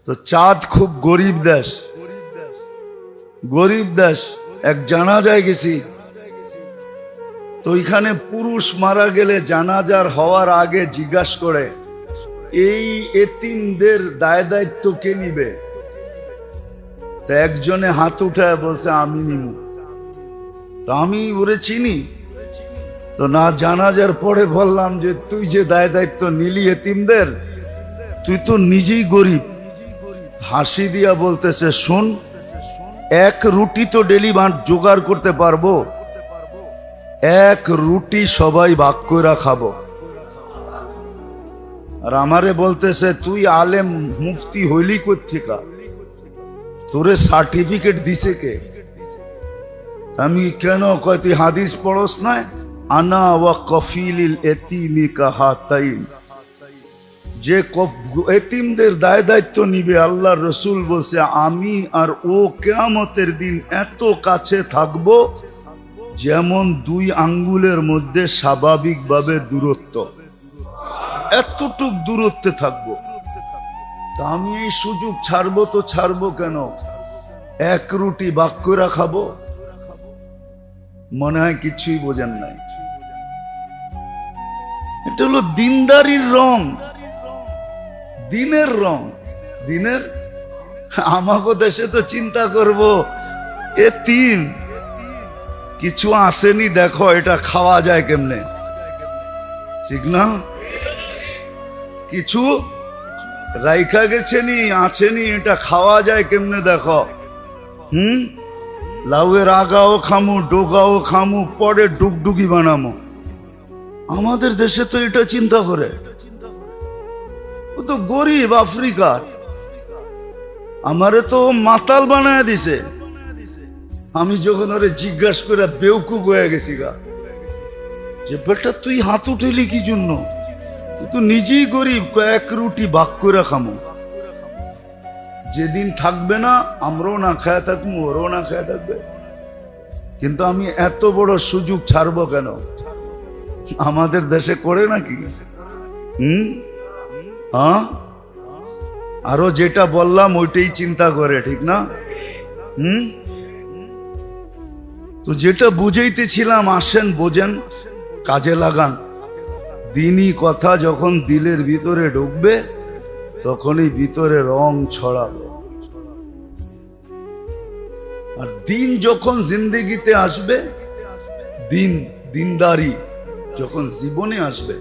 তো চাঁদ খুব গরিব দেশ, গরিব দেশ। এক জানাজায় গেছি, তো ওইখানে পুরুষ মারা গেলে জানাজার হওয়ার আগে জিজ্ঞাসা করে এই এতিমদের দায় দায়িত্ব কে নিবে। তো একজনে হাত উঠায় বলছে আমি নিমু। তো আমি ওরে চিনি, তো না জানাজার পরে বললাম যে তুই যে দায় দায়িত্ব নিলি এতিমদের, তুই তো নিজেই গরিব। হাসি দিয়া বলতেছে শুন, এক রুটি তো ডেলি জোগাড় করতে পারবো, এক রুটি সবাই ভাগ করে খাবো। আর আমারে বলতেছে তুই আলেম মুফতি হইলি কোত্থেকা, তোরে সার্টিফিকেট দিছে কে? আমি কেন কয় তুই হাদিস পড়স না, আনা ওয়া কফিলিল এতিমি কাহাতাইন, যে এতিমদের দায় দায়িত্ব নিবে আল্লাহর রসুল বলছে আমি আর ও কিয়ামতের দিন এত কাছে থাকবো যেমন দুই আঙ্গুলের মধ্যে স্বাভাবিকভাবে দূরত্ব, এতটুক দূরত্বে থাকবো। তা আমি এই সুযোগ ছাড়বো তো ছাড়বো কেন? এক রুটি ভাগ করে খাবো। মনে হয় কিছুই বোঝেন নাই। এটা হলো দিনদারির রং, দিনের রং, দিনের। আমাকে দেশে তো চিন্তা করব এতিম কিছু আসেনি, দেখো এটা খাওয়া যায় কেমনে, ঠিক না? কিছু রাইখা গেছেনি, আছেনি, এটা খাওয়া যায় কেমনে দেখো। লাউয়ের আগাও খামু, ডোগাও খামু, পরে ডুগডুগি বানামো। আমাদের দেশে তো এটা চিন্তা করে। ও তো গরিব আফ্রিকার, আমারে তো মাতাল বানায় দিছে। আমি যখন ওরে জিজ্ঞাসা করে বেউকুফ হয়ে গেছি গা, যে বেটা তুই হাত উঠেলি কি জন্য? তুই তো নিজেই গরিব, এক রুটি ভাগ করে খামো। যেদিন থাকবে না আমরাও না খায় থাকবো, ওরাও না খায় থাকবে। কিন্তু আমি এত বড় সুযোগ ছাড়বো কেন? আমাদের দেশে করে নাকি? আরো যেটা বললাম ওইটাই চিন্তা করে, ঠিক না? তো যেটা বুঝাইতেছিলাম, আসেন বোঝেন, কাজে লাগান। দিনই কথা যখন দিলের ভিতরে ঢুকবে তখনই ভিতরে রং ছড়াবে। আর দিন যখন জিন্দেগিতে আসবে, দিনদারি যখন জীবনে আসবে,